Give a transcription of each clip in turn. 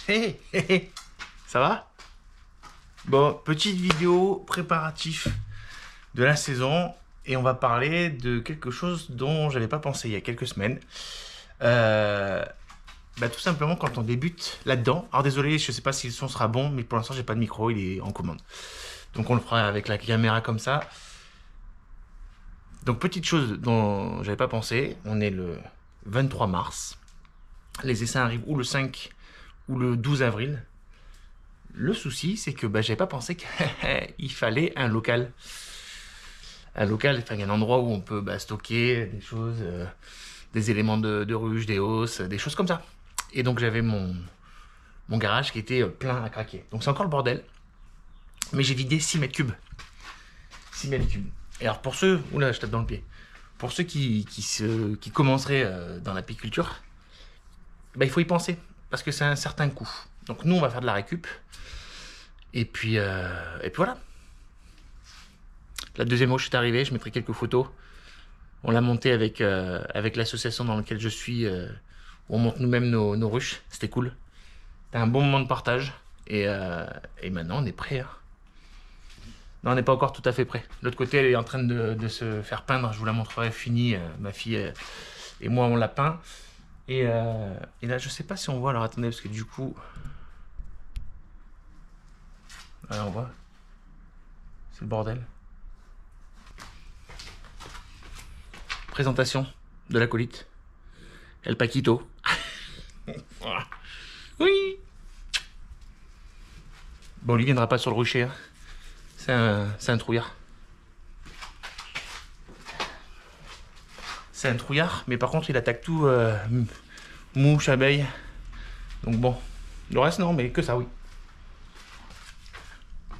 Hé, hé, hé. Ça va? Bon, petite vidéo préparatif de la saison et on va parler de quelque chose dont j'avais pas pensé il y a quelques semaines. Tout simplement quand on débute là-dedans. Alors désolé, je sais pas si le son sera bon, mais pour l'instant j'ai pas de micro, il est en commande. Donc on le fera avec la caméra comme ça. Donc petite chose dont j'avais pas pensé, on est le 23 mars. Les essais arrivent ou le 5 ou le 12 avril. Le souci, c'est que j'avais pas pensé qu'il fallait un local. Un local, enfin, un endroit où on peut stocker des choses, des éléments de ruche, des hausses, des choses comme ça. Et donc j'avais mon garage qui était plein à craquer. Donc c'est encore le bordel. Mais j'ai vidé 6 mètres cubes. 6 mètres cubes. Et alors pour ceux... Oula, je tape dans le pied. Pour ceux qui commenceraient dans l'apiculture, il faut y penser. Parce que c'est un certain coût. Donc nous, on va faire de la récup. Et puis voilà. La deuxième roche est arrivée, je mettrai quelques photos. On l'a montée avec l'association dans laquelle je suis, où on monte nous-mêmes nos ruches. C'était cool. C'était un bon moment de partage. Et maintenant, on est prêt. Hein. Non, on n'est pas encore tout à fait prêt. L'autre côté, elle est en train de se faire peindre. Je vous la montrerai finie. Ma fille et moi, on l'a peint. Et là, je sais pas si on voit. Alors attendez, parce que du coup... Alors on voit. C'est le bordel. Présentation de l'acolyte. El Paquito. Oui. Bon, lui viendra pas sur le rucher. Hein. C'est un trouillard. C'est un trouillard, mais par contre il attaque tout, mouche, abeille. Donc bon, le reste non, mais que ça, oui.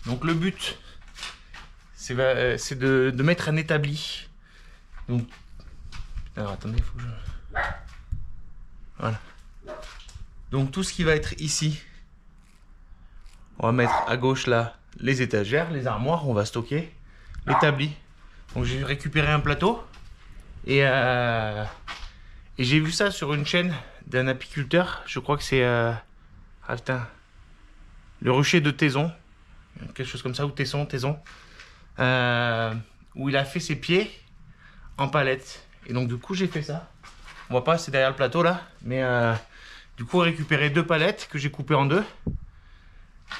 Donc le but, c'est de mettre un établi. Donc, alors attendez, il faut que je... Voilà. Donc tout ce qui va être ici, on va mettre à gauche là les étagères, les armoires, on va stocker l'établi. Donc j'ai récupéré un plateau et j'ai vu ça sur une chaîne d'un apiculteur. Je crois que c'est le rucher de Taison, quelque chose comme ça, ou Taison, où il a fait ses pieds en palette. Et donc du coup j'ai fait ça. On voit pas, c'est derrière le plateau là, mais du coup j'ai récupéré 2 palettes que j'ai coupées en 2.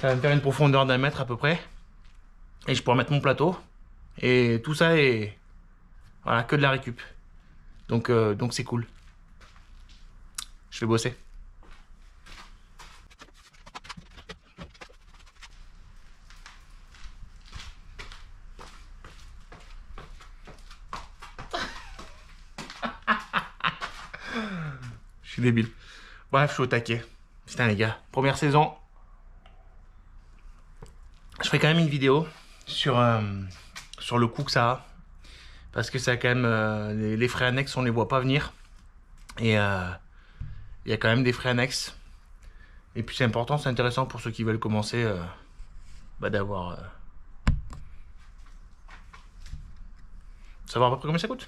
Ça va me faire une profondeur d'1 mètre à peu près. Et je pourrai mettre mon plateau. Et tout ça est... Voilà, que de la récup. Donc c'est cool. Je vais bosser. Je suis débile. Bref, je suis au taquet. Putain les gars, première saison. Je ferai quand même une vidéo sur le coût que ça a. Parce que ça a quand même... les frais annexes, on ne les voit pas venir. Et il y a quand même des frais annexes. Et puis c'est important, c'est intéressant pour ceux qui veulent commencer d'avoir... savoir à peu près combien ça coûte.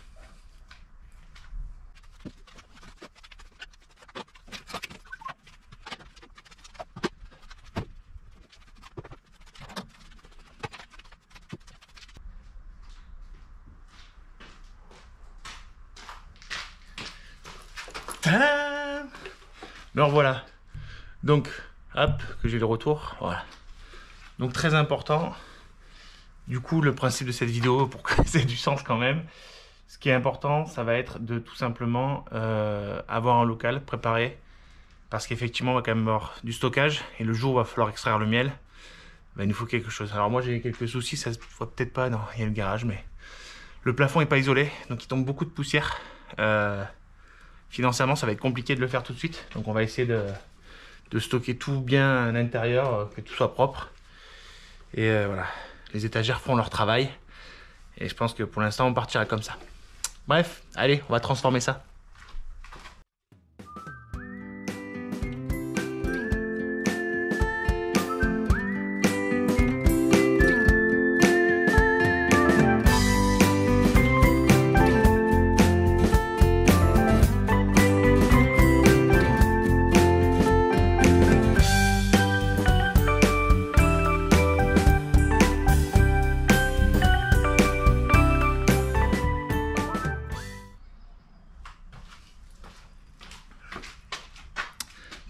Tadam! Alors voilà, donc hop, que j'ai le retour, voilà. Donc très important, du coup le principe de cette vidéo, pour que ça ait du sens quand même, ce qui est important, ça va être de tout simplement avoir un local préparé, parce qu'effectivement on va quand même avoir du stockage, et le jour où il va falloir extraire le miel, il nous faut quelque chose. Alors moi j'ai quelques soucis, ça se voit peut-être pas, non, il y a le garage, mais le plafond n'est pas isolé, donc il tombe beaucoup de poussière. Financièrement, ça va être compliqué de le faire tout de suite. Donc on va essayer de stocker tout bien à l'intérieur, que tout soit propre. Et voilà, les étagères font leur travail. Et je pense que pour l'instant, on partira comme ça. Bref, allez, on va transformer ça.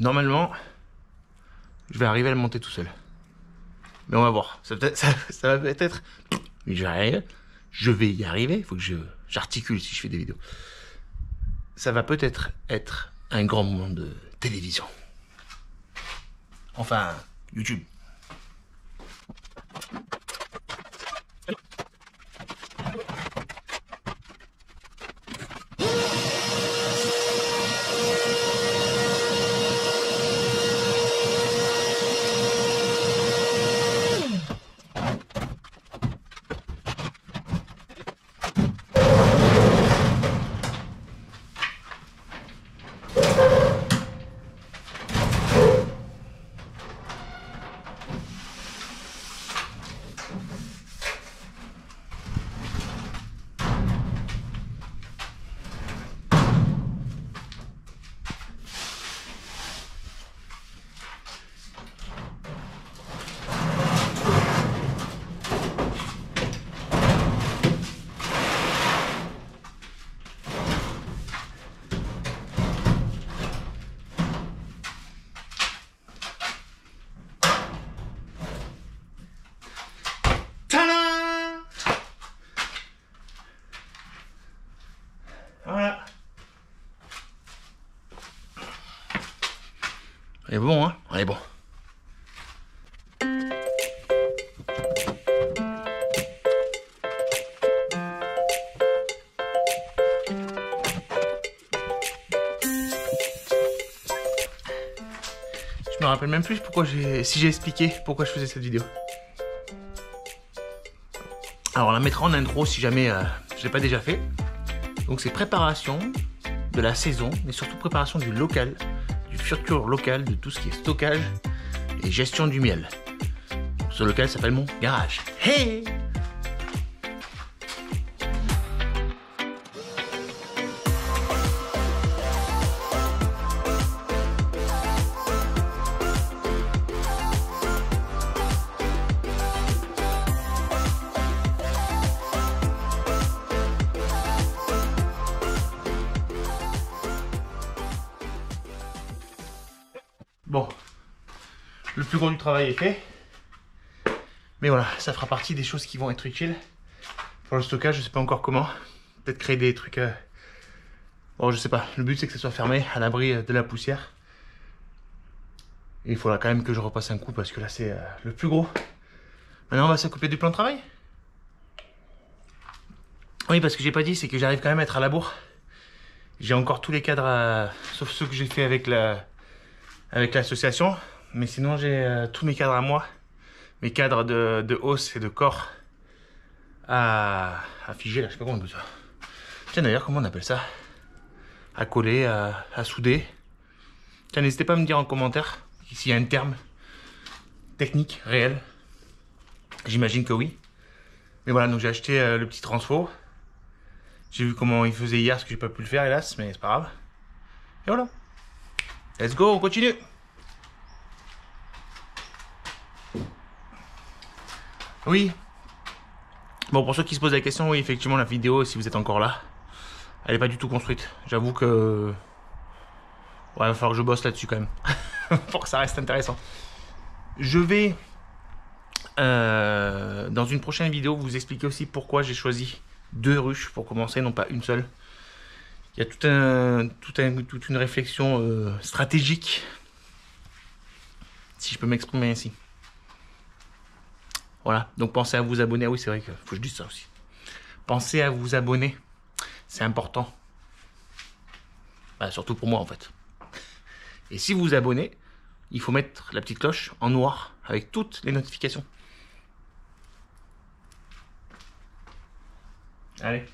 Normalement, je vais arriver à le monter tout seul. Mais on va voir. Ça va peut-être... Je vais y arriver. Il faut que j'articule si je fais des vidéos. Ça va peut-être être un grand moment de télévision. Enfin, YouTube. Voilà. Elle est bon, hein? Elle est bon. Je me rappelle même plus pourquoi si j'ai expliqué pourquoi je faisais cette vidéo. Alors on la mettra en intro si jamais je l'ai pas déjà fait. Donc c'est préparation de la saison, mais surtout préparation du local, du futur local, de tout ce qui est stockage et gestion du miel. Ce local s'appelle mon garage. Hey! Bon, le plus gros du travail est fait. Mais voilà, ça fera partie des choses qui vont être utiles. Pour le stockage, je sais pas encore comment. Peut-être créer des trucs... Bon, je sais pas. Le but, c'est que ça soit fermé, à l'abri de la poussière. Et il faudra quand même que je repasse un coup, parce que là, c'est le plus gros. Maintenant, on va s'occuper du plan de travail. Oui, parce que j'ai pas dit, c'est que j'arrive quand même à être à la bourre. J'ai encore tous les cadres, sauf ceux que j'ai fait avec l'association, mais sinon j'ai tous mes cadres à moi, mes cadres de hausse et de corps à figer, là, je sais pas comment on appelle ça. Tiens d'ailleurs, comment on appelle ça? À coller, à souder. Tiens, n'hésitez pas à me dire en commentaire s'il y a un terme technique, réel. J'imagine que oui. Mais voilà, donc j'ai acheté le petit transfo. J'ai vu comment il faisait hier, parce que j'ai pas pu le faire hélas, mais c'est pas grave. Et voilà. Let's go, on continue. Oui. Bon, pour ceux qui se posent la question, oui, effectivement, la vidéo, si vous êtes encore là, elle est pas du tout construite. J'avoue que... Ouais, il va falloir que je bosse là-dessus quand même. Pour que ça reste intéressant. Je vais, dans une prochaine vidéo, vous expliquer aussi pourquoi j'ai choisi 2 ruches pour commencer, non pas une seule. Il y a toute une réflexion stratégique, si je peux m'exprimer ainsi. Voilà, donc pensez à vous abonner. Ah oui, c'est vrai qu'il faut que je dise ça aussi. Pensez à vous abonner, c'est important. Bah, surtout pour moi en fait. Et si vous vous abonnez, il faut mettre la petite cloche en noir avec toutes les notifications. Allez.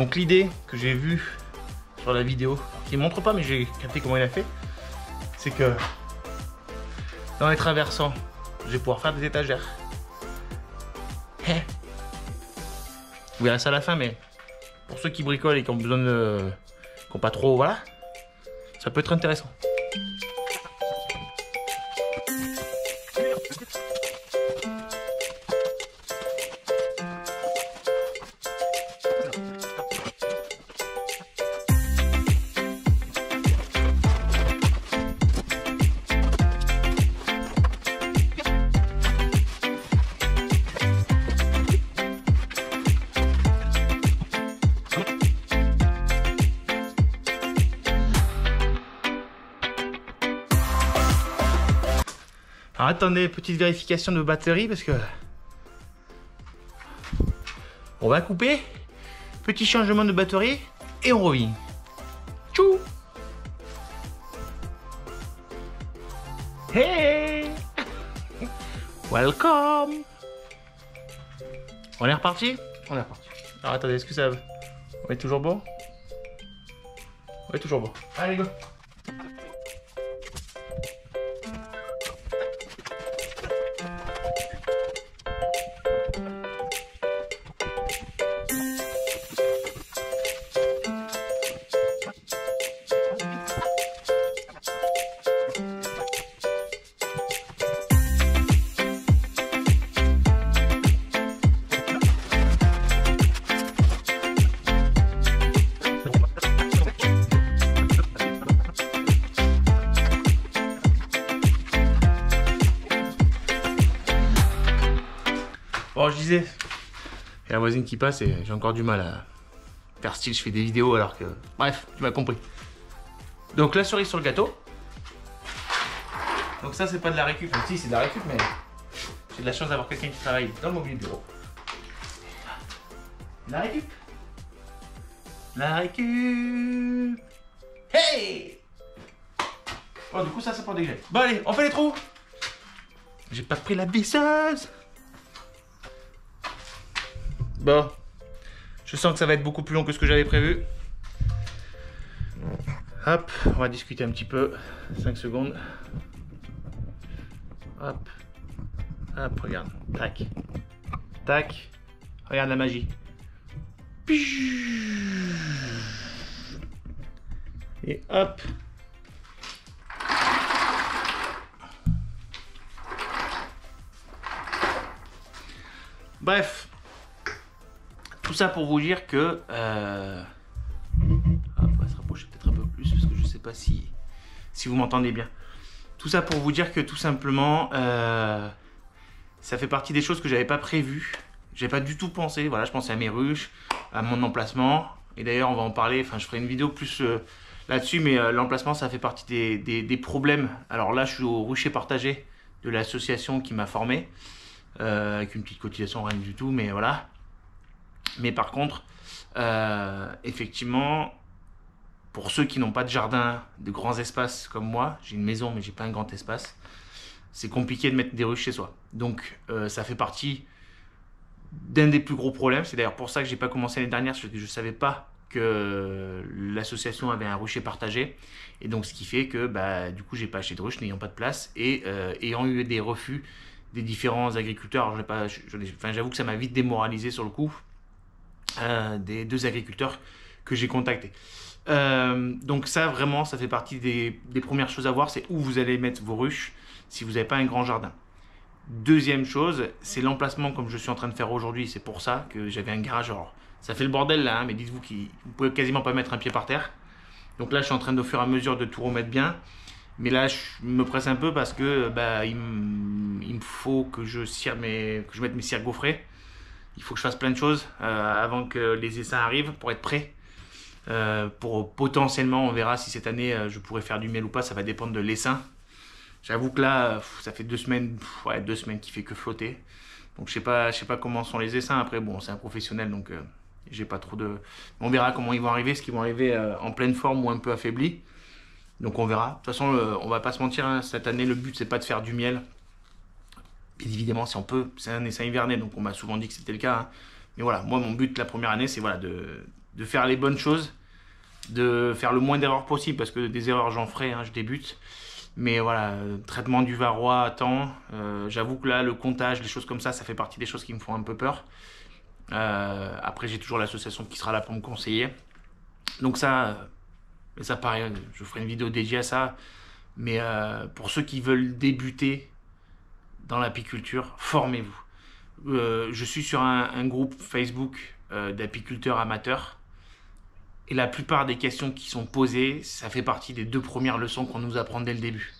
Donc l'idée que j'ai vue sur la vidéo, qui ne montre pas mais j'ai capté comment il a fait, c'est que dans les traversants, je vais pouvoir faire des étagères. Vous verrez ça à la fin, mais pour ceux qui bricolent et qui ont besoin de... qui n'ont pas trop, voilà, ça peut être intéressant. Alors attendez, petite vérification de batterie parce que on va couper, petit changement de batterie et on revient. Tchou! Hey! Welcome! On est reparti? On est reparti. Alors attendez, est-ce que ça... On est toujours bon? On est toujours bon. Allez, go! Bon, je disais, il y a la voisine qui passe et j'ai encore du mal à faire style, je fais des vidéos alors que... Bref, tu m'as compris. Donc la cerise sur le gâteau. Donc ça, c'est pas de la récup. Enfin, si, c'est de la récup, mais j'ai de la chance d'avoir quelqu'un qui travaille dans le mobilier bureau. La récup. La récup. Hey! Bon, du coup, ça prend des gels. Bon, allez, on fait les trous. J'ai pas pris la visseuse. Bon, je sens que ça va être beaucoup plus long que ce que j'avais prévu. Hop, on va discuter un petit peu. 5 secondes. Hop. Hop, regarde. Tac. Tac. Regarde la magie. Et hop. Bref. Tout ça pour vous dire que... on va se rapprocher peut-être un peu plus parce que je ne sais pas si vous m'entendez bien. Tout ça pour vous dire que tout simplement, ça fait partie des choses que j'avais pas prévues. J'avais pas du tout pensé. Voilà, je pensais à mes ruches, à mon emplacement. Et d'ailleurs, on va en parler. Enfin, je ferai une vidéo plus là-dessus. Mais l'emplacement, ça fait partie des problèmes. Alors là, je suis au rucher partagé de l'association qui m'a formé. Avec une petite cotisation, rien du tout. Mais voilà. Mais par contre, effectivement, pour ceux qui n'ont pas de jardin, de grands espaces comme moi, j'ai une maison mais j'ai pas un grand espace, c'est compliqué de mettre des ruches chez soi. Donc ça fait partie d'un des plus gros problèmes. C'est d'ailleurs pour ça que j'ai pas commencé l'année dernière, parce que je savais pas que l'association avait un rucher partagé. Et donc ce qui fait que du coup j'ai pas acheté de ruche n'ayant pas de place et ayant eu des refus des différents agriculteurs. J'avoue que ça m'a vite démoralisé sur le coup. Des 2 agriculteurs que j'ai contactés. Donc ça vraiment, ça fait partie des premières choses à voir, c'est où vous allez mettre vos ruches si vous n'avez pas un grand jardin. Deuxième chose, c'est l'emplacement comme je suis en train de faire aujourd'hui. C'est pour ça que j'avais un garage. Alors, ça fait le bordel là, hein, mais dites-vous que vous pouvez quasiment pas mettre un pied par terre. Donc là, je suis en train de, au fur et à mesure de tout remettre bien. Mais là, je me presse un peu parce que il me faut que je mette mes cires gaufrées. Il faut que je fasse plein de choses avant que les essaims arrivent pour être prêt. Pour potentiellement, on verra si cette année je pourrais faire du miel ou pas, ça va dépendre de l'essaim. J'avoue que là, ça fait 2 semaines, 2 semaines qu'il fait que flotter. Donc je sais pas comment sont les essaims. Après bon, c'est un professionnel donc j'ai pas trop de... On verra comment ils vont arriver, est-ce qu'ils vont arriver en pleine forme ou un peu affaiblis. Donc on verra. De toute façon, on va pas se mentir, hein, cette année le but c'est pas de faire du miel. Bien évidemment, si on peut, c'est un essaim hiverné, donc on m'a souvent dit que c'était le cas. Hein. Mais voilà, moi mon but la première année, c'est voilà, de faire les bonnes choses, de faire le moins d'erreurs possible, parce que des erreurs j'en ferai, hein, je débute. Mais voilà, traitement du varroa à temps. J'avoue que là, le comptage, les choses comme ça fait partie des choses qui me font un peu peur. Après, j'ai toujours l'association qui sera là pour me conseiller. Donc ça, pareil, je ferai une vidéo dédiée à ça. Mais pour ceux qui veulent débuter dans l'apiculture, formez-vous. Je suis sur un groupe Facebook d'apiculteurs amateurs. Et la plupart des questions qui sont posées, ça fait partie des 2 premières leçons qu'on nous apprend dès le début.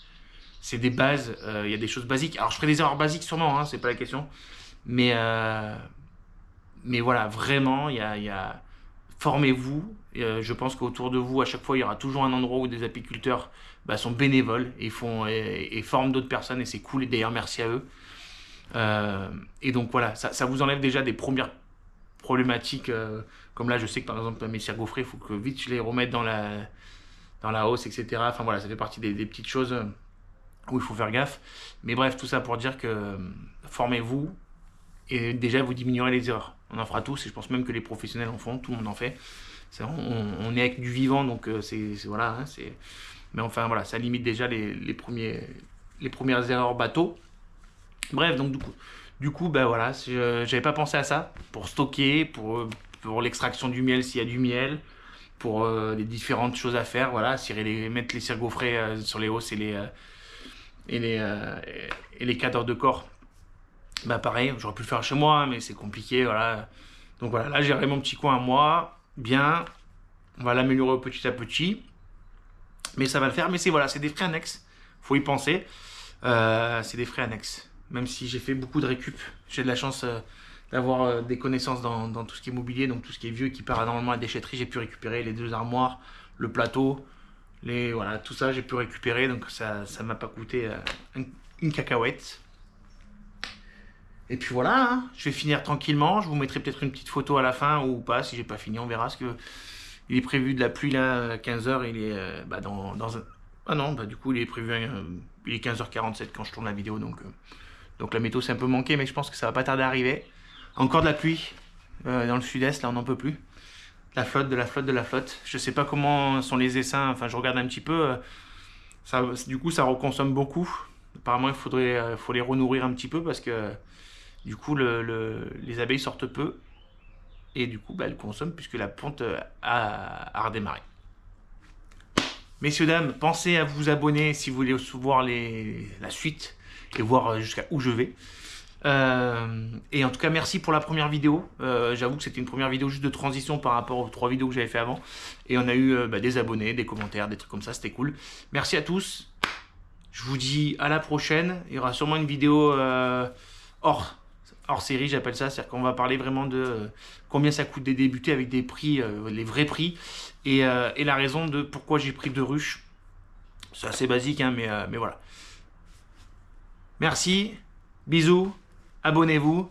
C'est des bases, il y a des choses basiques. Alors je ferai des erreurs basiques sûrement, hein, c'est pas la question. Mais voilà, vraiment, formez-vous. Je pense qu'autour de vous, à chaque fois, il y aura toujours un endroit où des apiculteurs sont bénévoles et forment d'autres personnes. Et c'est cool. Et d'ailleurs, merci à eux. Et donc voilà, ça vous enlève déjà des premières problématiques. Comme là, je sais que par exemple, mes cires gaufrées, il faut que vite je les remette dans la hausse, etc. Enfin voilà, ça fait partie des petites choses où il faut faire gaffe. Mais bref, tout ça pour dire que formez-vous et déjà vous diminuerez les erreurs. On en fera tous et je pense même que les professionnels en font, tout le monde en fait. On est avec du vivant, donc voilà. Hein, mais enfin voilà, ça limite déjà les premières erreurs bateau. Bref, donc du coup ben voilà, j'avais pas pensé à ça pour stocker, pour l'extraction du miel s'il y a du miel, pour les différentes choses à faire. Voilà, mettre les cires gaufrées sur les hausses et les cadres de corps. Bah pareil, j'aurais pu le faire chez moi, hein, mais c'est compliqué, voilà. Donc voilà, là j'ai mon petit coin à moi, bien, on va l'améliorer petit à petit, mais ça va le faire. Mais c'est des frais annexes, faut y penser, c'est des frais annexes. Même si j'ai fait beaucoup de récup, j'ai de la chance d'avoir des connaissances dans tout ce qui est mobilier, donc tout ce qui est vieux qui part normalement à la déchetterie, j'ai pu récupérer les 2 armoires, le plateau, voilà, tout ça j'ai pu récupérer, donc ça m'a pas coûté une cacahuète. Et puis voilà, hein, je vais finir tranquillement. Je vous mettrai peut-être une petite photo à la fin ou pas. Si j'ai pas fini, on verra. Parce que il est prévu de la pluie là à 15h. Il est dans un... Ah non, du coup il est prévu il est 15h47 quand je tourne la vidéo. Donc la météo c'est un peu manqué, mais je pense que ça va pas tarder à arriver. Encore de la pluie dans le sud-est, là on n'en peut plus. La flotte, de la flotte, de la flotte. Je sais pas comment sont les essaims. Enfin je regarde un petit peu. Du coup ça reconsomme beaucoup. Apparemment il faut les renourrir un petit peu parce que du coup, les abeilles sortent peu et du coup, elles consomment puisque la ponte a redémarré. Messieurs, dames, pensez à vous abonner si vous voulez voir la suite et voir jusqu'à où je vais. Et en tout cas, merci pour la première vidéo. J'avoue que c'était une première vidéo juste de transition par rapport aux 3 vidéos que j'avais fait avant. Et on a eu des abonnés, des commentaires, des trucs comme ça, c'était cool. Merci à tous. Je vous dis à la prochaine. Il y aura sûrement une vidéo hors série, j'appelle ça, c'est-à-dire qu'on va parler vraiment de combien ça coûte de débuter avec des prix, les vrais prix, et la raison de pourquoi j'ai pris 2 ruches. C'est assez basique, hein, mais voilà. Merci, bisous, abonnez-vous.